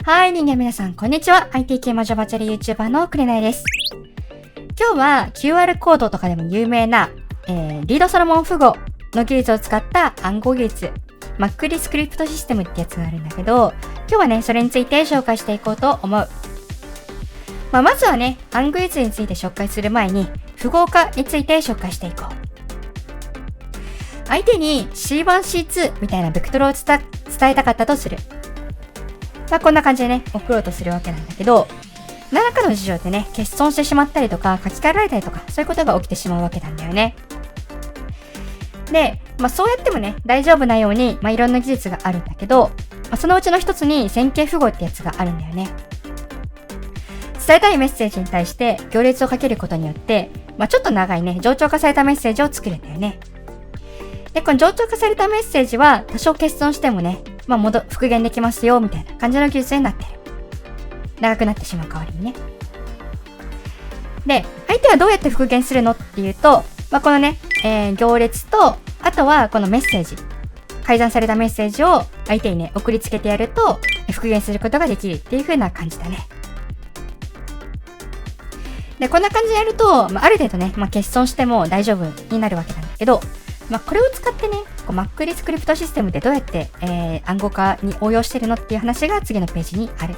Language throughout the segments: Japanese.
はい、人間皆さん、こんにちは。IT 系魔女バチャリ YouTuber のくれないです。今日は QR コードとかでも有名な、リードソロモン符号の技術を使った暗号技術、マックリスクリプトシステムってやつがあるんだけど、今日はね、それについて紹介していこうと思う。まずはね、暗号技術について紹介する前に、符号化について紹介していこう。相手に C1、C2 みたいなベクトルを伝えたかったとする。こんな感じでね、送ろうとするわけなんだけど、何らかの事情でね、欠損してしまったりとか、書き換えられたりとか、そういうことが起きてしまうわけなんだよね。で、そうやってもね、大丈夫なように、いろんな技術があるんだけど、そのうちの一つに線形符号ってやつがあるんだよね。伝えたいメッセージに対して行列をかけることによって、ちょっと長いね、冗長化されたメッセージを作るんだよね。で、この冗長化されたメッセージは多少欠損してもね、復元できますよ、みたいな感じの技術になってる。長くなってしまう代わりにね。で、相手はどうやって復元するのっていうと、このね、行列と、あとはこのメッセージ。改ざんされたメッセージを相手にね、送りつけてやると、復元することができるっていう風な感じだね。で、こんな感じでやると、ある程度ね、欠損しても大丈夫になるわけなんだけど、これを使ってね、マックリスクリプトシステムでどうやって、暗号化に応用してるのっていう話が次のページにある。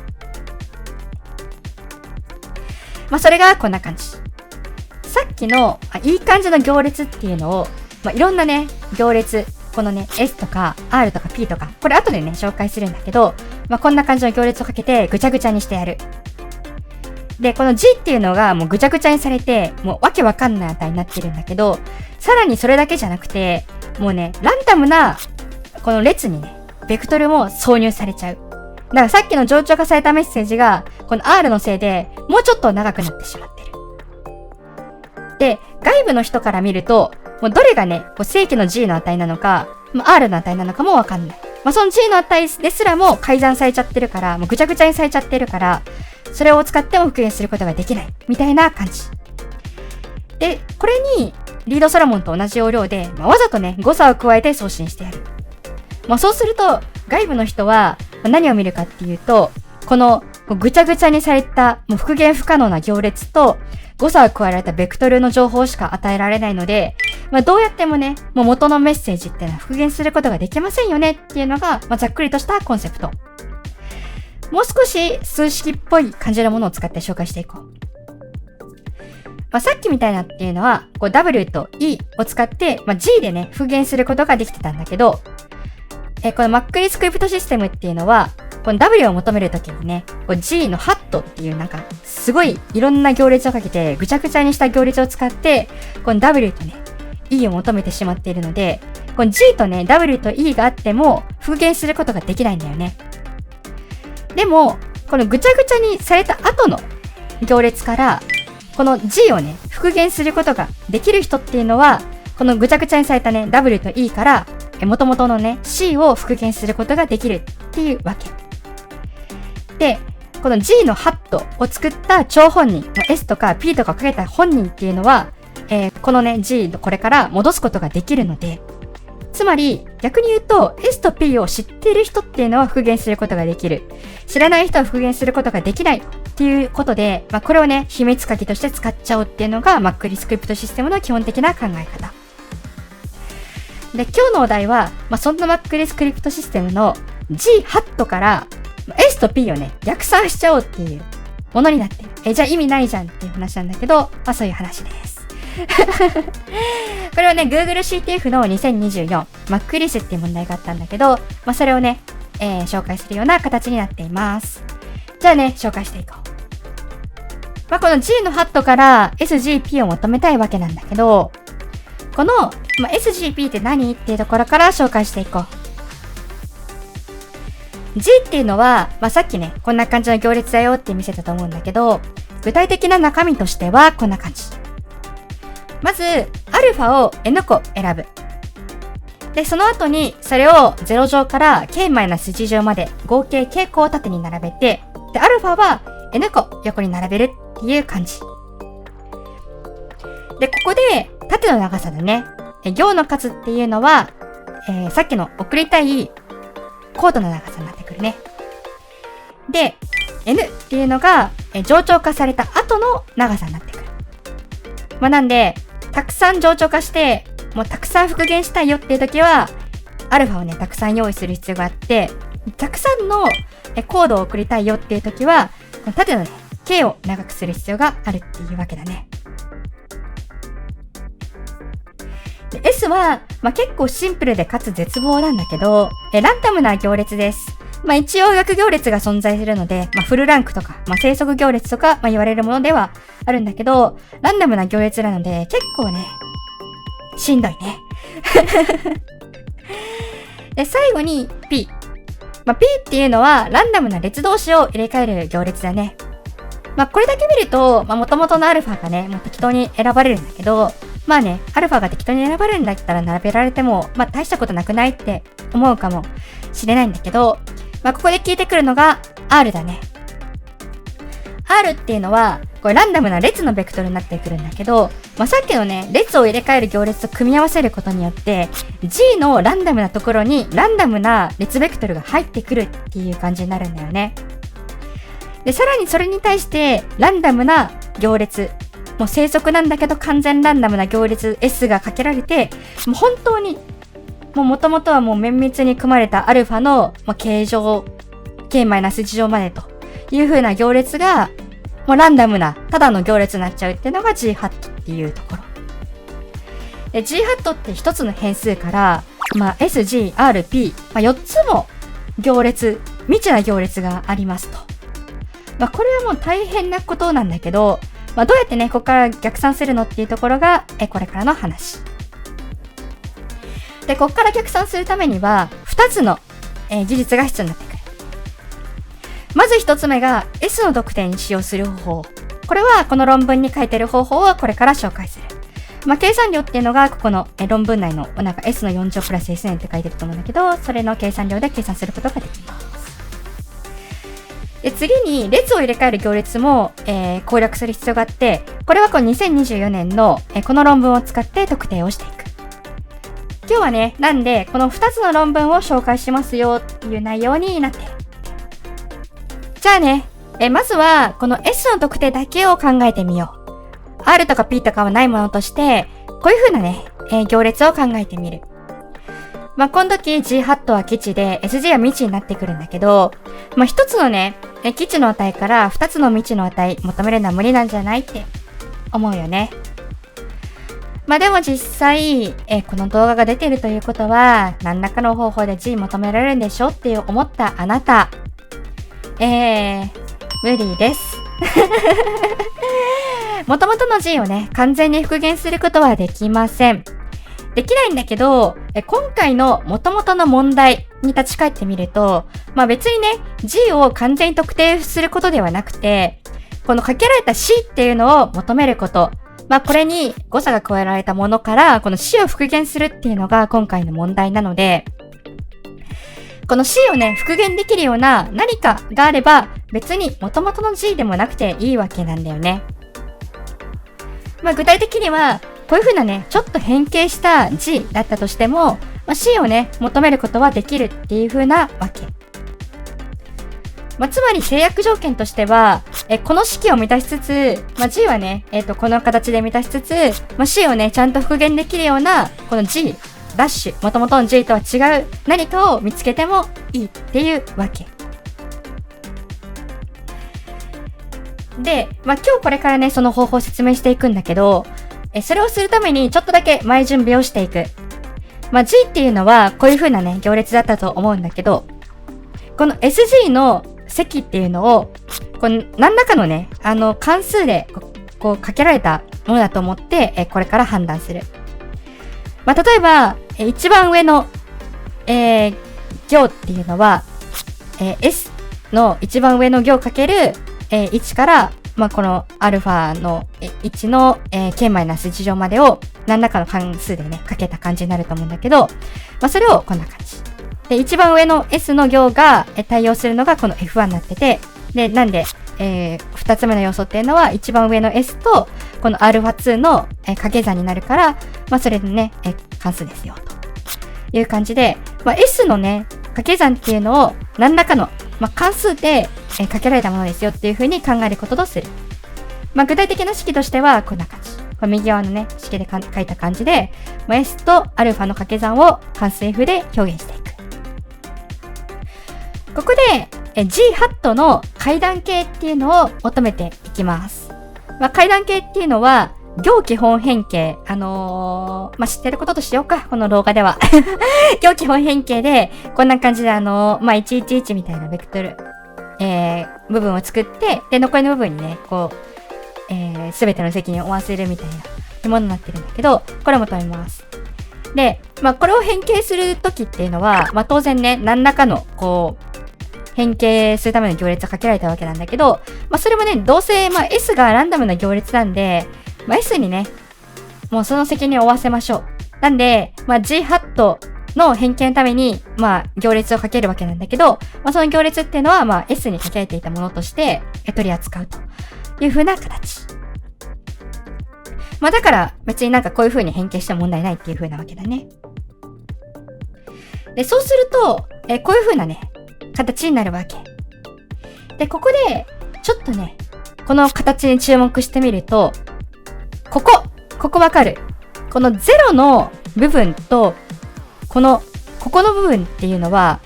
それがこんな感じ。さっきのいい感じの行列っていうのを、いろんなね、行列、このね、S とか R とか P とか、これ後でね、紹介するんだけど、こんな感じの行列をかけてぐちゃぐちゃにしてやる。で、この G っていうのがもうぐちゃぐちゃにされて、もうわけわかんない値になってるんだけど、さらにそれだけじゃなくて、もうね、ランダムな、この列にね、ベクトルも挿入されちゃう。だからさっきの冗長化されたメッセージが、この R のせいでもうちょっと長くなってしまってる。で、外部の人から見ると、もうどれがね、正規の G の値なのか、R の値なのかもわかんない。その G の値ですらも改ざんされちゃってるから、もうぐちゃぐちゃにされちゃってるから、それを使っても復元することができない。みたいな感じ。で、これに、リードソロモンと同じ要領で、わざとね、誤差を加えて送信してやる。そうすると、外部の人は何を見るかっていうと、このぐちゃぐちゃにされた、もう復元不可能な行列と、誤差を加えられたベクトルの情報しか与えられないので、どうやってもね、もう元のメッセージっていうのは復元することができませんよねっていうのが、ざっくりとしたコンセプト。もう少し数式っぽい感じのものを使って紹介していこう。さっきみたいなっていうのは、W と E を使って、G でね、復元することができてたんだけど、このマックリスクリプトシステムっていうのは、この W を求めるときにね、G のハットっていうすごいいろんな行列をかけて、ぐちゃぐちゃにした行列を使って、この W とね、E を求めてしまっているので、この G とね、W と E があっても、復元することができないんだよね。でも、このぐちゃぐちゃにされた後の行列から、この G をね、復元することができる人っていうのは、このぐちゃぐちゃにされたね、W と E から、元々のね、C を復元することができるっていうわけ。で、この G のハットを作った張本人、S とか P とかかけた本人っていうのは、このね、G のこれから戻すことができるので、つまり、逆に言うと、S と P を知っている人っていうのは復元することができる。知らない人は復元することができないっていうことで、これをね、秘密鍵として使っちゃおうっていうのが、マックリスクリプトシステムの基本的な考え方。で、今日のお題は、そんなマックリスクリプトシステムの G ハットから、S と P をね、逆算しちゃおうっていうものになってる。じゃあ意味ないじゃんっていう話なんだけど、そういう話です。これはね、Google CTF の2024、マックリスっていう問題があったんだけど、それをね、紹介するような形になっています。じゃあね、紹介していこう。この G のハットから SGP を求めたいわけなんだけど、この、SGP って何っていうところから紹介していこう。G っていうのは、さっきね、こんな感じの行列だよって見せたと思うんだけど、具体的な中身としてはこんな感じ。まず、アルファを N 個選ぶ。で、その後に、それを0乗から K-1 乗まで合計 K 個を縦に並べて、で、アルファは N 個横に並べるっていう感じ。で、ここで、縦の長さだね。行の数っていうのは、さっきの送りたいコードの長さになってくるね。で、N っていうのが冗長化された後の長さになってくる。なんで、たくさん冗長化して、もうたくさん復元したいよっていう時は、アルファをね、たくさん用意する必要があって、たくさんのコードを送りたいよっていう時は、この縦のね、K を長くする必要があるっていうわけだね。で S は、結構シンプルでかつ絶望なんだけど、ランダムな行列です。一応逆行列が存在するので、フルランクとか、生息行列とか、言われるものではあるんだけど、ランダムな行列なので、結構ね、しんどいね。で、最後に P。P っていうのは、ランダムな列同士を入れ替える行列だね。これだけ見ると、元々のアルファがね、もう適当に選ばれるんだけど、アルファが適当に選ばれるんだったら並べられても、大したことなくないって思うかもしれないんだけど、ここで聞いてくるのが R だね。R っていうのは、これランダムな列のベクトルになってくるんだけど、さっきのね、列を入れ替える行列と組み合わせることによって、G のランダムなところにランダムな列ベクトルが入ってくるっていう感じになるんだよね。で、さらにそれに対して、ランダムな行列、もう生息なんだけど完全ランダムな行列 S がかけられて、もう本当に、元々はもう綿密に組まれたアルファの、形状、K-1 乗までという風な行列が、もうランダムな、ただの行列になっちゃうっていうのが G ハットっていうところ。で G ハットって一つの変数から、S、G、R、P、4つも行列、未知な行列がありますと。これはもう大変なことなんだけど、どうやってね、ここから逆算するのっていうところが、これからの話。で、ここから逆算するためには、2つの、事実が必要になってくる。まず1つ目が、S の特定に使用する方法。これは、この論文に書いてる方法をこれから紹介する。計算量っていうのが、ここの論文内の、S の4乗プラス SN って書いてると思うんだけど、それの計算量で計算することができます。で、次に、列を入れ替える行列も、攻略する必要があって、これはこの2024年の、この論文を使って特定をしていく。今日はね、なんで、この2つの論文を紹介しますよっていう内容になっている。じゃあね、まずは、この S の特定だけを考えてみよう。R とか P とかはないものとして、こういう風なね、行列を考えてみる。この時 G ハットは基地で SG は未知になってくるんだけど、一つのね、基地の値から二つの未知の値求めるのは無理なんじゃないって思うよね。でも実際、この動画が出てるということは、何らかの方法で G 求められるんでしょって思ったあなた、無理です。元々の G をね、完全に復元することはできません。できないんだけど、今回の元々の問題に立ち返ってみると、別にね、G を完全に特定することではなくて、このかけられた C っていうのを求めること。これに誤差が加えられたものから、この C を復元するっていうのが今回の問題なので、この C をね、復元できるような何かがあれば、別に元々の G でもなくていいわけなんだよね。具体的には、こういう風なね、ちょっと変形した G だったとしても、C をね、求めることはできるっていう風なわけ。つまり制約条件としては、この式を満たしつつ、G はね、この形で満たしつつ、C をね、ちゃんと復元できるような、この G、ダッシュ、元々の G とは違う何かを見つけてもいいっていうわけ。で、今日これからね、その方法を説明していくんだけど、それをするためにちょっとだけ前準備をしていく。G っていうのはこういう風なね、行列だったと思うんだけど、この SG の積っていうのを、この何らかのね、関数でこうかけられたものだと思って、これから判断する。例えば、一番上の、行っていうのは、S の一番上の行かける、1から、このアルファの1の K-1 乗までを何らかの関数でね、かけた感じになると思うんだけど、それをこんな感じ。で、一番上の S の行が対応するのがこの F1 になってて、で、なんで、二つ目の要素っていうのは一番上の S とこの α2 の掛け算になるから、それでね、関数ですよ、という感じで、S のね、掛け算っていうのを何らかの、関数でかけられたものですよっていう風に考えることとする。具体的な式としてはこんな感じ。右側のね、式で書いた感じで、S とαの掛け算を関数 F で表現していく。ここで、G ハットの階段形っていうのを求めていきます。階段形っていうのは、行基本変形。知ってることとしようか。この動画では。行基本変形で、こんな感じで111みたいなベクトル、部分を作って、で、残りの部分にね、すべての責任を負わせるみたいなものになってるんだけど、これも求めます。で、これを変形するときっていうのは、当然ね、何らかの、変形するための行列がかけられたわけなんだけど、それもね、どうせ、S がランダムな行列なんで、S にね、もうその責任を負わせましょう。なんで、G ハットの変形のために、行列をかけるわけなんだけど、その行列っていうのは、S にかけられていたものとして、取り扱うという風な形。だから別にこういう風に変形しても問題ないっていう風なわけだね。で、そうすると、こういう風なね、形になるわけ。で、ここで、ちょっとね、この形に注目してみると、ここわかる？この0の部分と、ここの部分っていうのは、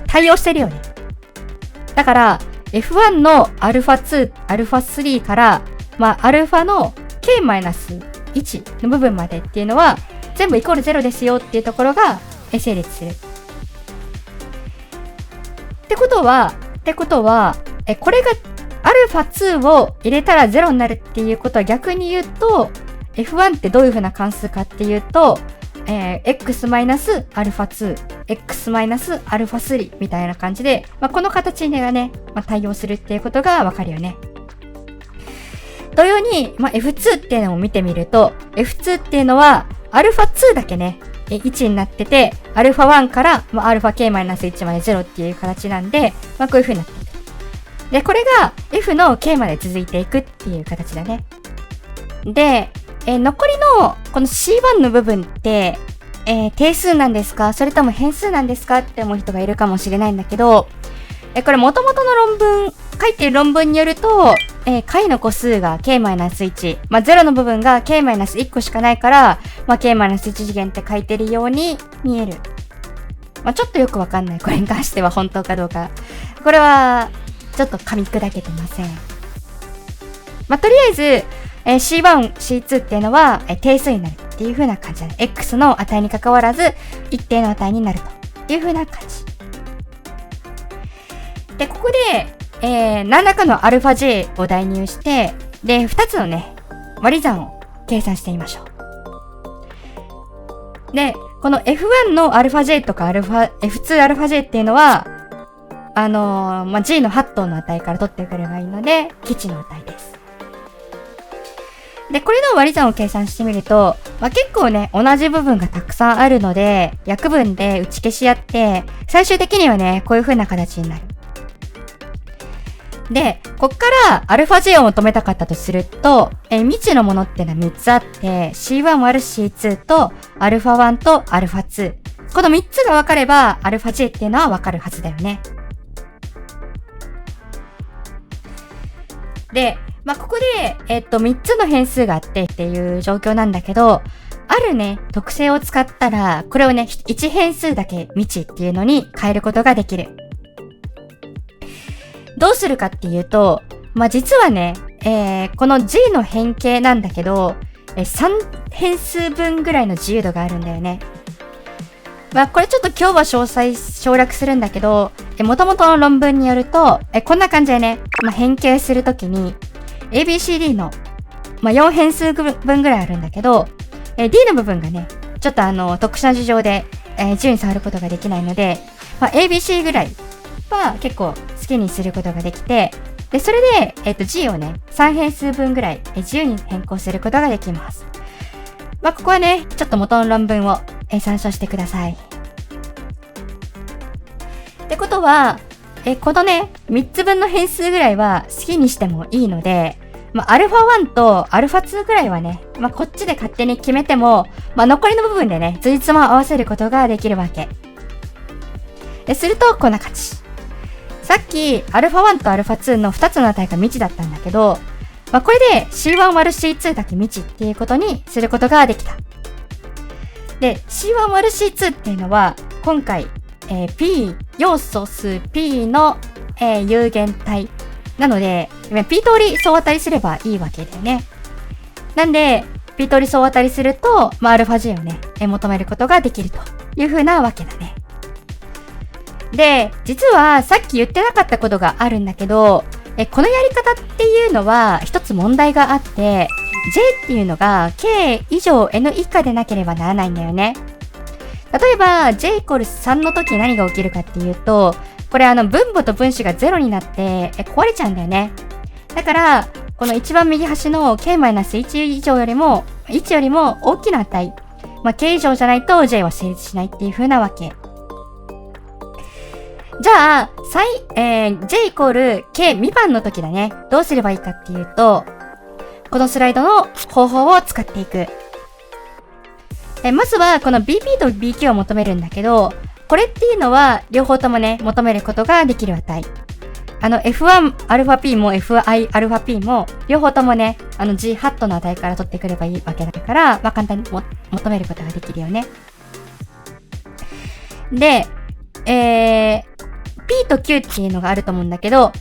対応してるよね。だから、F1 の α2、α3 から、α の k-1 の部分までっていうのは、全部イコール0ですよっていうところが成立する。ってことは、これが α2 を入れたら0になるっていうことは逆に言うと、F1 ってどういう風な関数かっていうと、x-α2、x-α3 みたいな感じで、この形にはね、対応するっていうことがわかるよね。同様に、F2 っていうのを見てみると、F2 っていうのは、α2 だけね、1になってて、α1 から、αk-1 まで0っていう形なんで、こういう風になっていく。で、これが F の k まで続いていくっていう形だね。で、残りのこの C1 の部分って、定数なんですか？それとも変数なんですか？って思う人がいるかもしれないんだけど、これ元々の論文、書いてる論文によると、解の個数が k-1、0の部分が k-1 個しかないから、k-1 次元って書いてるように見える。ちょっとよくわかんない。これに関しては本当かどうか。これは、ちょっと噛み砕けてません。とりあえず、C1、C2 っていうのは、定数になるっていう風な感じだね。X の値に関わらず、一定の値になるという風な感じ。で、ここで、何らかの αj を代入して、で、2つのね、割り算を計算してみましょう。で、この F1 の αj とか F2αj っていうのは、G の8等の値から取ってくればいいので、基地の値です。で、これの割り算を計算してみると、結構ね、同じ部分がたくさんあるので、約分で打ち消し合って、最終的にはね、こういう風な形になる。で、こっから αj を求めたかったとすると、未知のものっていうのは3つあって、C1÷C2 と α1 と α2。この3つが分かれば、αj っていうのは分かるはずだよね。で、ここで、3つの変数があってっていう状況なんだけど、あるね、特性を使ったら、これをね、1変数だけ未知っていうのに変えることができる。どうするかっていうと、実はね、この G の変形なんだけど、3変数分ぐらいの自由度があるんだよね。これちょっと今日は省略するんだけど、元々の論文によると、こんな感じでね、変形するときに、ABCD の、4変数分ぐらいあるんだけど、D の部分がね、ちょっと特殊な事情で、自由に触ることができないので、ABC ぐらいは結構好きにすることができて、で、それで、G をね、3変数分ぐらい、自由に変更することができます。ここはね、ちょっと元の論文を、参照してください。ってことは、このね、3つ分の変数ぐらいは好きにしてもいいので、α1 と α2 ぐらいはね、こっちで勝手に決めても、残りの部分でね、辻褄を合わせることができるわけ。すると、こんな感じ。さっき α1 と α2 の2つの値が未知だったんだけど、これで C1 割る C2 だけ未知っていうことにすることができた。で、C1 割る C2 っていうのは、今回、P、要素数 P の、有限体。なので、P 通り総当たりすればいいわけだよね。なんで、P 通り総当たりすると、αg をね、求めることができるという風なわけだね。で、実はさっき言ってなかったことがあるんだけど、このやり方っていうのは一つ問題があって、J っていうのが K 以上 N 以下でなければならないんだよね。例えば J イコール3の時何が起きるかっていうと、これ分母と分子が0になって壊れちゃうんだよね。だから、この一番右端の K-1 以上よりも、1よりも大きな値。K 以上じゃないと J は成立しないっていう風なわけ。じゃあ、J イコール K 未満の時だね。どうすればいいかっていうと、このスライドの方法を使っていく。まずは、この BP と BQ を求めるんだけど、これっていうのは、両方ともね、求めることができる値。F1αp も Fiαp も、両方ともね、G ハットの値から取ってくればいいわけだから、簡単に求めることができるよね。で、P と Q っていうのがあると思うんだけど、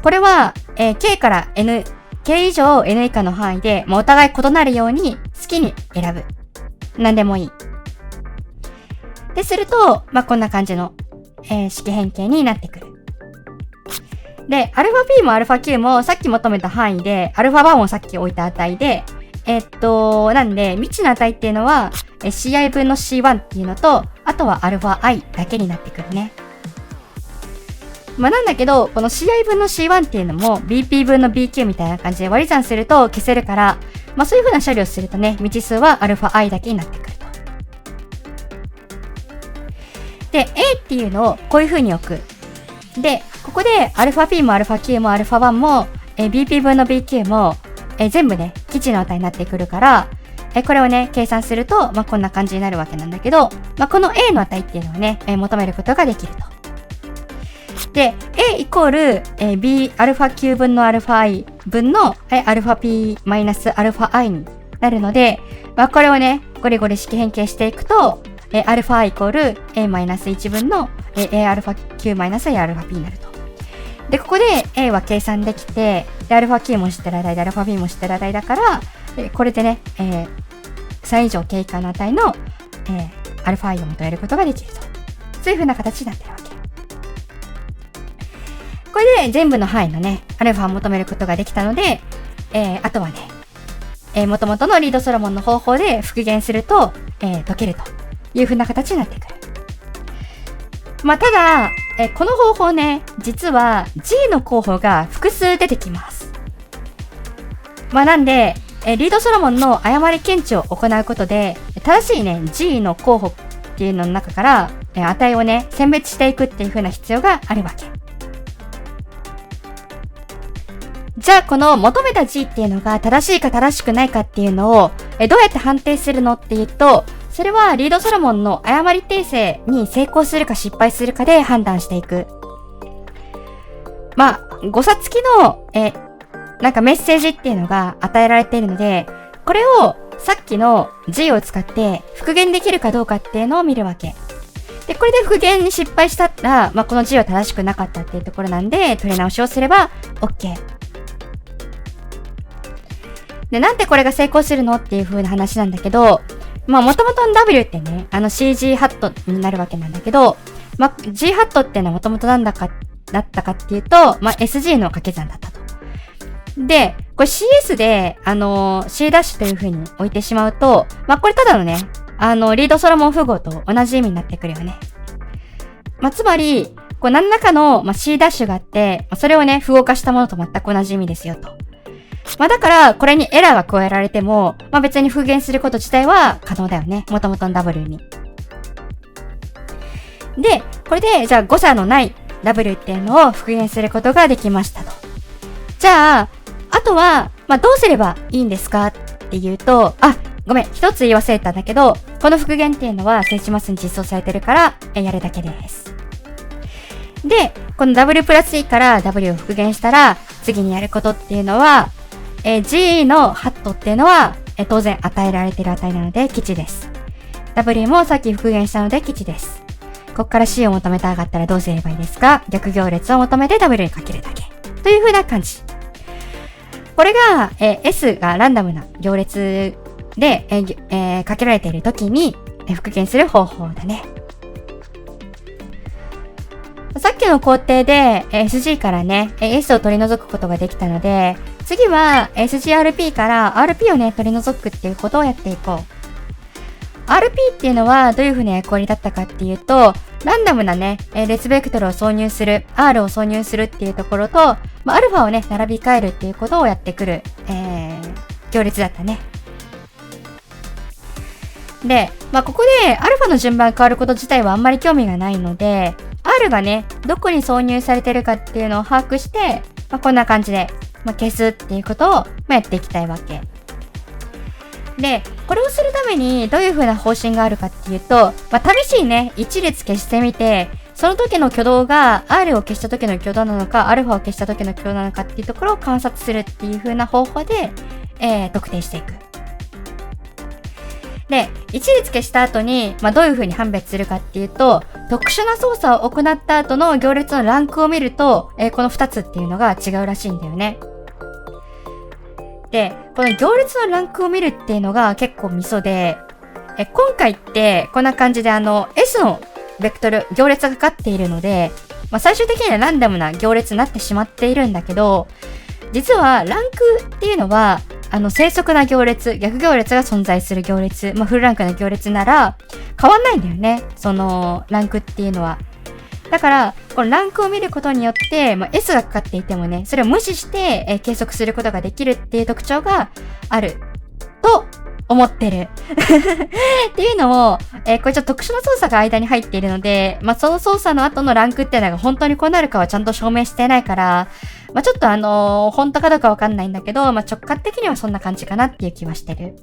これは、K から K 以上 N 以下の範囲で、お互い異なるように好きに選ぶ。何でもいい。で、すると、こんな感じの、式変形になってくる。で、αp も αq もさっき求めた範囲で、α1 をさっき置いた値で、なんで、未知の値っていうのは、ci 分の c1 っていうのと、あとは αi だけになってくるね。なんだけど、この ci 分の c1 っていうのも bp 分の bq みたいな感じで割り算すると消せるから、そういう風な処理をするとね、未知数は αi だけになってくると。で、a っていうのをこういう風に置く。で、ここで αp も αq も α1 も、bp 分の bq も、全部ね、基地の値になってくるから、これをね、計算すると、こんな感じになるわけなんだけど、この a の値っていうのをね、求めることができると。で、a イコール、b α9 分の αi 分の、αp マイナス αi になるので、これをね、ゴリゴリ式変形していくと、α イコール a マイナス1分の a α9 マイナス a'p になると。で、ここで a は計算できて、で、αq も知ってる値で αb も知ってる値だから、これでね、3以上 k 以下の値の、αi を求めることができると。そういう風な形になってるわけ。これで全部の範囲のね、α を求めることができたので、あとはね、元々のリードソロモンの方法で復元すると、解けるという風な形になってくる。ただ、この方法ね、実は G の候補が複数出てきます。なんで、リードソロモンの誤り検知を行うことで、正しいね、G の候補っていうのの中から、値をね、選別していくっていう風な必要があるわけ。じゃあ、この求めた G っていうのが正しいか正しくないかっていうのを、どうやって判定するのっていうと、それはリードソロモンの誤り訂正に成功するか失敗するかで判断していく。誤差付きの、メッセージっていうのが与えられているので、これをさっきの G を使って復元できるかどうかっていうのを見るわけ。で、これで復元に失敗したら、この G は正しくなかったっていうところなんで、取り直しをすれば OK。で、なんでこれが成功するのっていう風な話なんだけど、元々の W ってね、CG ハットになるわけなんだけど、G ハットってのは元々だったかっていうと、SG の掛け算だったと。で、これ CS で、C' という風に置いてしまうと、これただのね、リードソロモン符号と同じ意味になってくるよね。つまり、何らかの、C' があって、それをね、符号化したものと全く同じ意味ですよと。だから、これにエラーが加えられても、別に復元すること自体は可能だよね。元々の W に。で、これで、じゃあ誤差のない W っていうのを復元することができましたと。じゃあ、あとは、どうすればいいんですかっていうと、ごめん、一つ言い忘れたんだけど、この復元っていうのは、セイチマスに実装されてるから、やるだけです。で、この W プラス E から W を復元したら、次にやることっていうのは、G のハットっていうのは、当然与えられている値なので吉です。W もさっき復元したので吉です。ここから C を求めたかったらどうすればいいですか？逆行列を求めて W にかけるだけ。という風な感じ。これが、S がランダムな行列で、かけられている時に、復元する方法だね。さっきの工程で SG からね、S を取り除くことができたので、次は SGRP から RP をね、取り除くっていうことをやっていこう。RP っていうのはどういう風な役割だったかっていうと、ランダムなね、列ベクトルを挿入する、R を挿入するっていうところと、アルファをね、並び替えるっていうことをやってくる、行列だったね。で、ここでアルファの順番変わること自体はあんまり興味がないので、R がね、どこに挿入されてるかっていうのを把握して、こんな感じで、消すっていうことを、やっていきたいわけ。で、これをするためにどういう風な方針があるかっていうと、試しにね、一列消してみて、その時の挙動が R を消した時の挙動なのか、アルファを消した時の挙動なのかっていうところを観察するっていう風な方法で、特定していく。で、一列消した後に、どういう風に判別するかっていうと、特殊な操作を行った後の行列のランクを見ると、この2つっていうのが違うらしいんだよね。で、この行列のランクを見るっていうのが結構ミソで、今回ってこんな感じでS のベクトル、行列がかかっているので、最終的にはランダムな行列になってしまっているんだけど、実はランクっていうのは、正則な行列、逆行列が存在する行列、フルランクな行列なら変わんないんだよね。そのランクっていうのは。だから、このランクを見ることによって、S がかかっていてもね、それを無視して、計測することができるっていう特徴があると思ってる。っていうのを、これちょっと特殊な操作が間に入っているので、その操作の後のランクっていうのが本当にこうなるかはちゃんと証明してないから、ちょっと本当かどうかわかんないんだけど、直感的にはそんな感じかなっていう気はしてる。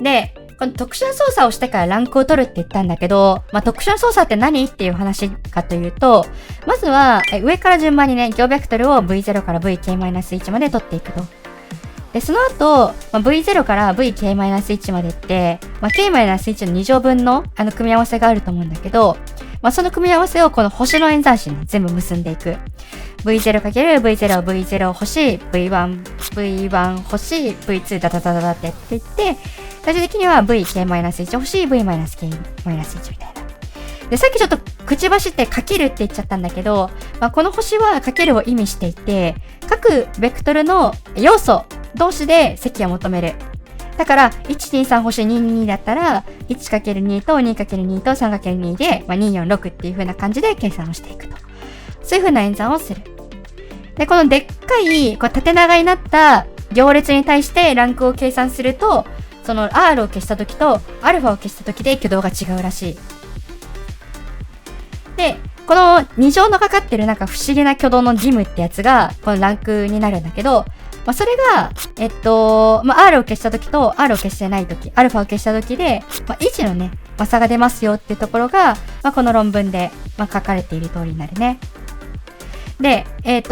で、この特殊な操作をしてからランクを取るって言ったんだけど、特殊な操作って何っていう話かというと、まずは、上から順番にね、行ベクトルを V0 から VK-1 まで取っていくと。で、その後、V0 から VK-1 までって、K-1 の2乗分の組み合わせがあると思うんだけど、その組み合わせをこの星の演算子に全部結んでいく。V0×V0、V0 星、V1 星、V2 ダダダダダってやっていって、最終的には VK-1 星、V-K-1 みたいな。で、さっきちょっと口走ってかけるって言っちゃったんだけど、この星はかけるを意味していて、各ベクトルの要素同士で積を求める。だから、123星222だったら、1×2 と 2×2 と 3×2 で、246っていう風な感じで計算をしていくと。そういう風な演算をする。で、このでっかい、縦長になった行列に対してランクを計算すると、その R を消した時と α を消した時で挙動が違うらしい。で、この2乗のかかってるなんか不思議な挙動のディムってやつが、このランクになるんだけど、それが、R を消した時と R を消してない時、α を消した時で、位置のね、差が出ますよっていうところが、この論文で、書かれている通りになるね。で、I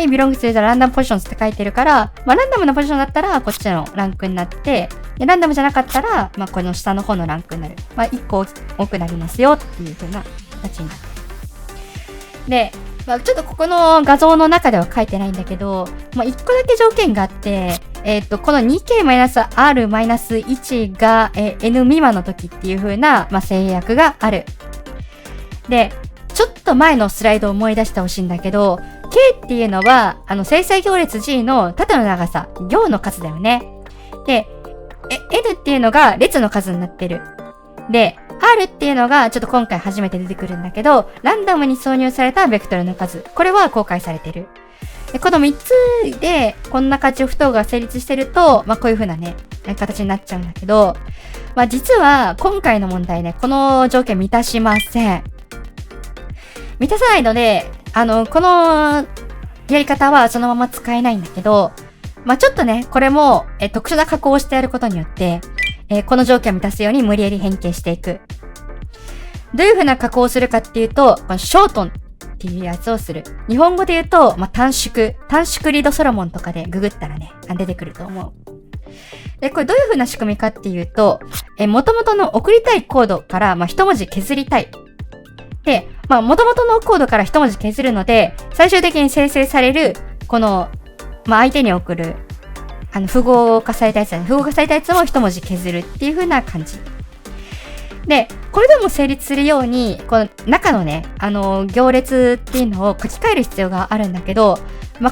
belongs to the random positions って書いてるから、ランダムなポジションだったら、こっちのランクになって、でランダムじゃなかったら、この下の方のランクになる。1個多くなりますよっていう風な形になってる。で、ちょっとここの画像の中では書いてないんだけど、1個だけ条件があって、この 2k-r-1 が、n 未満の時っていう風な、制約がある。で、ちょっと前のスライドを思い出してほしいんだけど、k っていうのは、正々行列 g の縦の長さ、行の数だよね。で、n っていうのが列の数になってる。で、R っていうのがちょっと今回初めて出てくるんだけど、ランダムに挿入されたベクトルの数。これは公開されてる。でこの3つでこんな価値不等が成立してると、こういう風なね、形になっちゃうんだけど、実は今回の問題ね、この条件満たしません。満たさないので、このやり方はそのまま使えないんだけど、ちょっとね、これも、特殊な加工をしてやることによって、この条件を満たすように無理やり変形していく。どういう風な加工をするかっていうと、ショートンっていうやつをする。日本語で言うと、短縮リードソロモンとかでググったらね、出てくると思う。で、これどういう風な仕組みかっていうと、元々の送りたいコードから、一文字削りたい。で、元々のコードから一文字削るので、最終的に生成される、この、相手に送る、符号化されたやつだね。符号化されたやつを一文字削るっていう風な感じ。で、これでも成立するように、この中のね、行列っていうのを書き換える必要があるんだけど、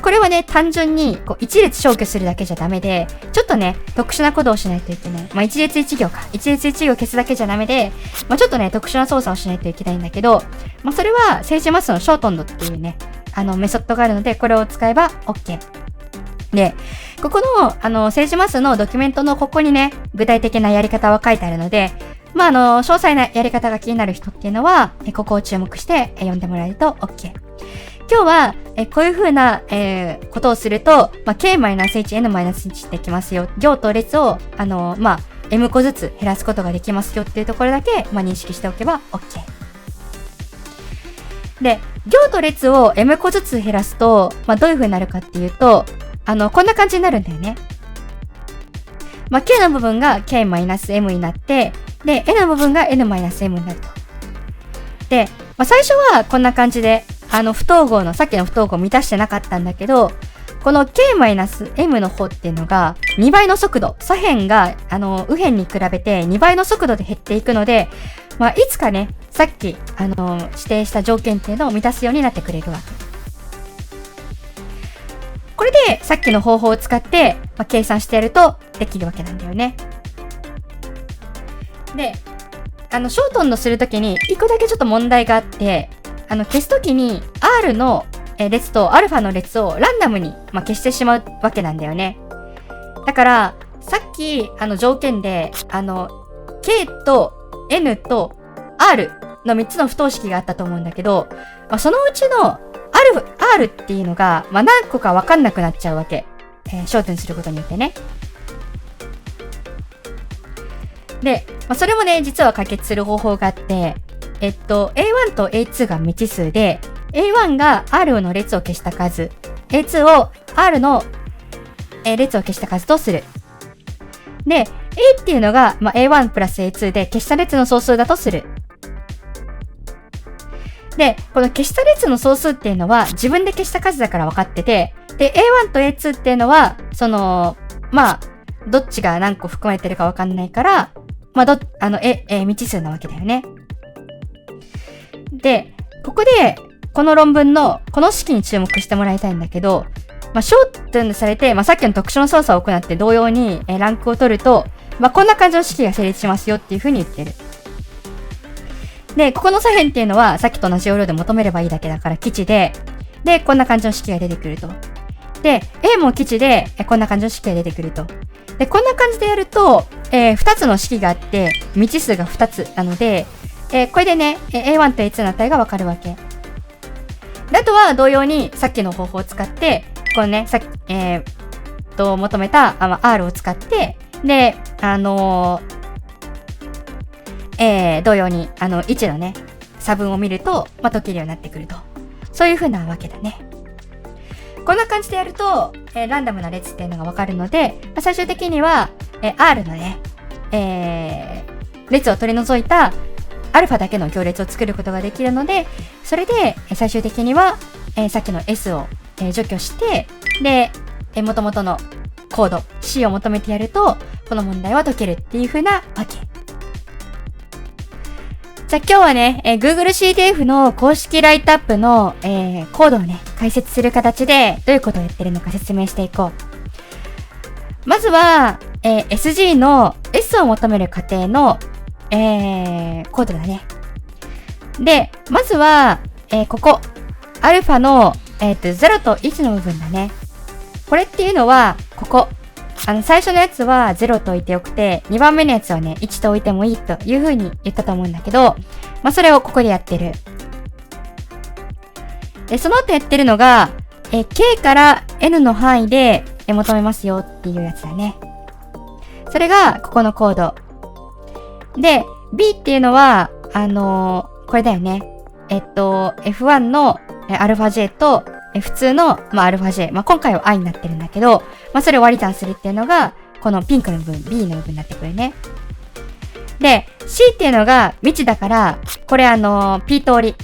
これはね、単純に一列消去するだけじゃダメで、ちょっとね、特殊なコードをしないといけない。一列一行か。一列一行消すだけじゃダメで、ちょっとね、特殊な操作をしないといけないんだけど、それは、セージマスのショートンドっていうね、メソッドがあるので、これを使えば OK。で、ここの、セージマスのドキュメントのここにね、具体的なやり方は書いてあるので、詳細なやり方が気になる人っていうのは、ここを注目して読んでもらえると OK。今日は、こういう風な、ことをすると、k-h、n-1 できますよ。行と列を、m 個ずつ減らすことができますよっていうところだけ、認識しておけば OK。で、行と列を m 個ずつ減らすと、どういう風になるかっていうと、こんな感じになるんだよね。k の部分が k-m になって、で、n の部分が n-m になると。で、最初はこんな感じで、不等号の、さっきの不等号を満たしてなかったんだけど、この k-m の方っていうのが2倍の速度、左辺が、右辺に比べて2倍の速度で減っていくので、いつかね、さっき、指定した条件っていうのを満たすようになってくれるわけ。これで、さっきの方法を使って、計算してやるとできるわけなんだよね。で、ショートンのするときに、一個だけちょっと問題があって、消すときに R の列と α の列をランダムに、消してしまうわけなんだよね。だから、さっき、条件で、K と N と R の3つの不等式があったと思うんだけど、そのうちの R っていうのが、何個かわかんなくなっちゃうわけ。ショートにすることによってね。で、それもね、実は解決する方法があって、A1 と A2 が未知数で、A1 が R の列を消した数、A2 を R の列を消した数とする。で、A っていうのが、A1 プラス A2 で消した列の総数だとする。で、この消した列の総数っていうのは自分で消した数だから分かってて、で、A1 と A2 っていうのは、どっちが何個含まれてるか分かんないから、未知数なわけだよね。で、ここで、この論文の、この式に注目してもらいたいんだけど、ショートンされて、さっきの特殊な操作を行って同様に、ランクを取ると、こんな感じの式が成立しますよっていう風に言ってる。で、ここの左辺っていうのは、さっきと同じ要領で求めればいいだけだから基地で、で、こんな感じの式が出てくると。で、A も基地で、こんな感じの式が出てくると。で、こんな感じでやると、2つの式があって、未知数が2つなので、これでね、A1 と A2 の値がわかるわけ。で、あとは同様に、さっきの方法を使って、このね、求めた、R を使って、で、同様に、1のね、差分を見ると、解けるようになってくると。そういう風なわけだね。こんな感じでやると、ランダムな列っていうのがわかるので、最終的には、R のね、列を取り除いた、アルファだけの行列を作ることができるので、それで、最終的には、さっきの S を、除去して、で、元々のコード C を求めてやると、この問題は解けるっていう風なわけ。じゃあ今日はね、Google CTF の公式ライトアップの、コードをね、解説する形でどういうことをやってるのか説明していこう。まずは、SG の S を求める過程の、コードだね。で、まずは、ここ、アルファの、0と1の部分だね。これっていうのは、ここ。最初のやつは0と置いておくて、2番目のやつはね、1と置いてもいいという風に言ったと思うんだけど、それをここでやってる。で、その後やってるのが、K から N の範囲で求めますよっていうやつだね。それが、ここのコード。で、B っていうのは、これだよね。F1 のアルファ J と普通の、アルファ J。今回は I になってるんだけど、それを割り算するっていうのが、このピンクの部分、B の部分になってくるね。で、C っていうのが未知だから、これP 通り、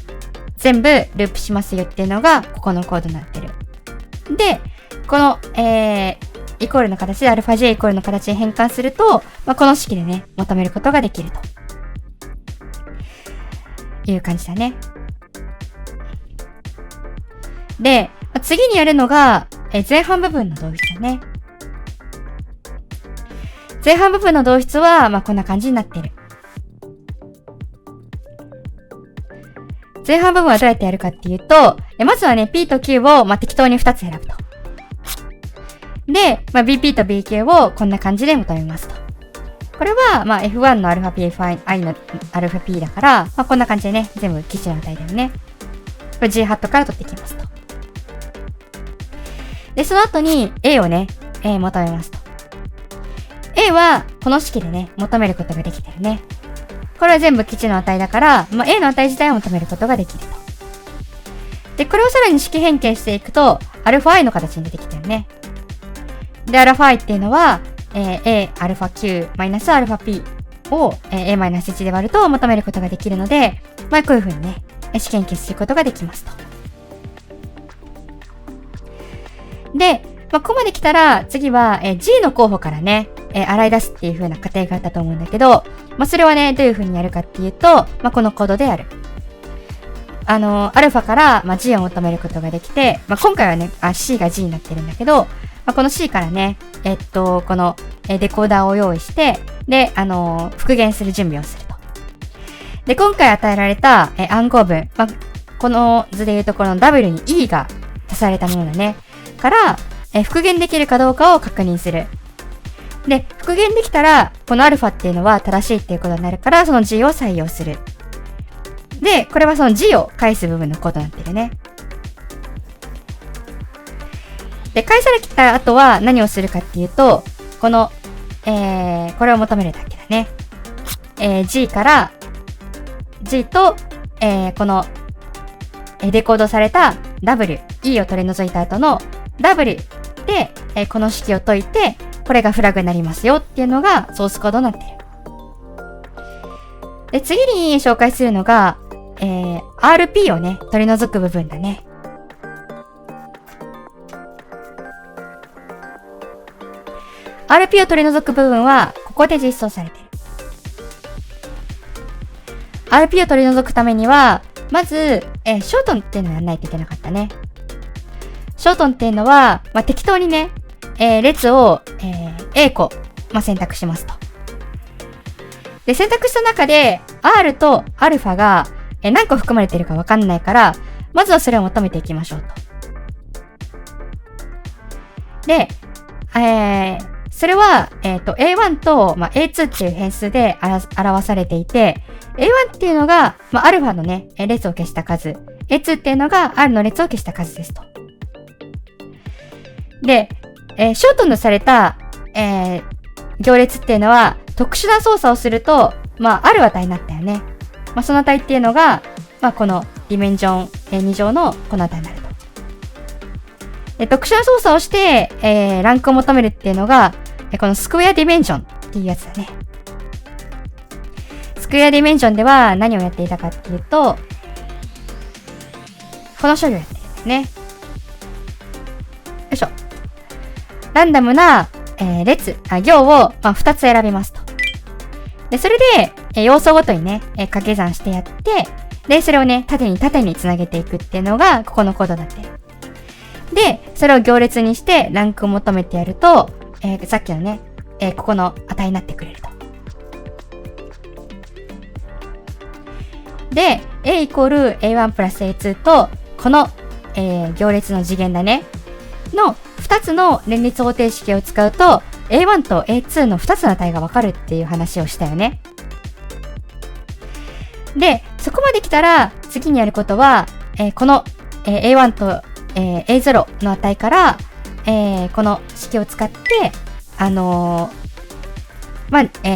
全部ループしますよっていうのが、ここのコードになってる。で、この、イコールの形で、アルファ J イコールの形に変換すると、この式でね、求めることができると。いう感じだね。で、次にやるのが、前半部分の導出だね。前半部分の導出は、こんな感じになっている。前半部分はどうやってやるかっていうと、まずはね、P と Q を、適当に2つ選ぶと。で、BP と BQ をこんな感じで求めますと。これは、F1 の αP、I の αP だから、こんな感じでね、全部基地の値だよね。これ G ハットから取っていきますと。で、その後に A をね、求めますと。A は、この式でね、求めることができてるね。これは全部基地の値だから、A の値自体を求めることができると。で、これをさらに式変形していくと、αI の形に出てきてるね。で、αI っていうのは、A、αQ、-αP を、A-1 で割ると求めることができるので、こういう風にね、式変形することができますと。で、ここまで来たら、次は、G の候補からね、洗い出すっていう風な過程があったと思うんだけど、それはね、どういう風にやるかっていうと、このコードでやる。アルファから、G を求めることができて、今回はね、C が G になってるんだけど、この C からね、このデコーダーを用意して、で、復元する準備をすると。で、今回与えられた暗号文、この図でいうところの W に E が足されたものだね。から、復元できるかどうかを確認する。で、復元できたら、このアルファっていうのは正しいっていうことになるから、その G を採用する。で、これはその G を返す部分のコードになってるね。で、返された後は何をするかっていうと、この、これを求めるだけだね。G から、G と、この、デコードされた W、E を取り除いた後の W で、この式を解いて、これがフラグになりますよっていうのがソースコードになっている。で、次に紹介するのが、RP をね、取り除く部分だね。RP を取り除く部分は、ここで実装されている。RP を取り除くためには、まず、ショートンっていうのをやらないといけなかったね。ショートンっていうのは、適当にね、列を、A 個、選択しますと。で、選択した中で、R と α が、何個含まれているかわかんないから、まずはそれを求めていきましょうと。で、それは、A1 と、A2 っていう変数で表されていて、A1 っていうのが、アルファのね、列を消した数。A2 っていうのが R の列を消した数ですと。で、ショートンされた、行列っていうのは、特殊な操作をすると、ある値になったよね。その値っていうのが、このディメンジョン2乗のこの値になると。で、特殊な操作をして、ランクを求めるっていうのが、このスクエアディメンジョンっていうやつだね。スクエアディメンジョンでは何をやっていたかっていうと、この処理をやっているんですね。よいしょ。ランダムな、行を、2つ選びますと。で、それで、要素ごとにね、掛け算してやって、で、それをね、縦につなげていくっていうのが、ここのコードになっている。で、それを行列にして、ランクを求めてやると、さっきのね、ここの値になってくれると。で、A イコール A1 プラス A2 と、この、行列の次元だね。の2つの連立方程式を使うと、A1 と A2 の2つの値がわかるっていう話をしたよね。で、そこまで来たら、次にやることは、この、A1 と、A0 の値から、この式を使って、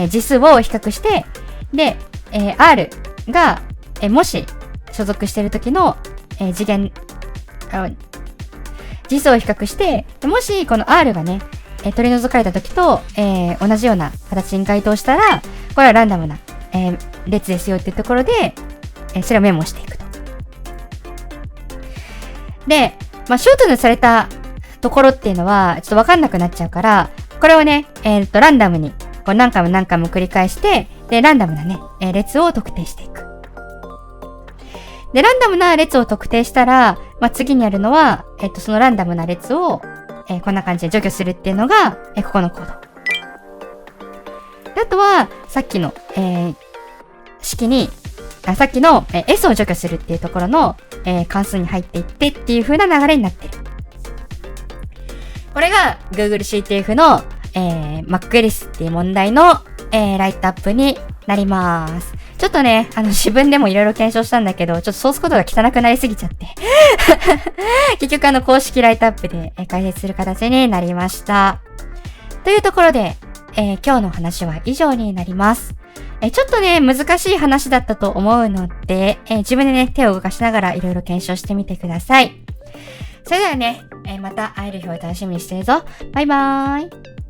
次数を比較して、で、R が、もし所属している時の、次数を比較して、もしこの R がね、取り除かれた時と、同じような形に該当したら、これはランダムな、列ですよっていうところで、それをメモしていくと。で、ショートにされたところっていうのは、ちょっとわかんなくなっちゃうから、これをね、ランダムに、こう何回も繰り返して、で、ランダムなね、列を特定していく。で、ランダムな列を特定したら、次にやるのは、そのランダムな列を、こんな感じで除去するっていうのが、ここのコード。であとは、さっきの、さっきの、S を除去するっていうところの、関数に入っていってっていう風な流れになってる。これが Google CTF の、MacList っていう問題の、ライトアップになります。ちょっとね、自分でもいろいろ検証したんだけど、ちょっとソースコードが汚くなりすぎちゃって。結局公式ライトアップで解説する形になりました。というところで、今日の話は以上になります。ちょっとね、難しい話だったと思うので、自分でね、手を動かしながらいろいろ検証してみてください。それではね、また会える日を楽しみにしてるぞ。バイバーイ。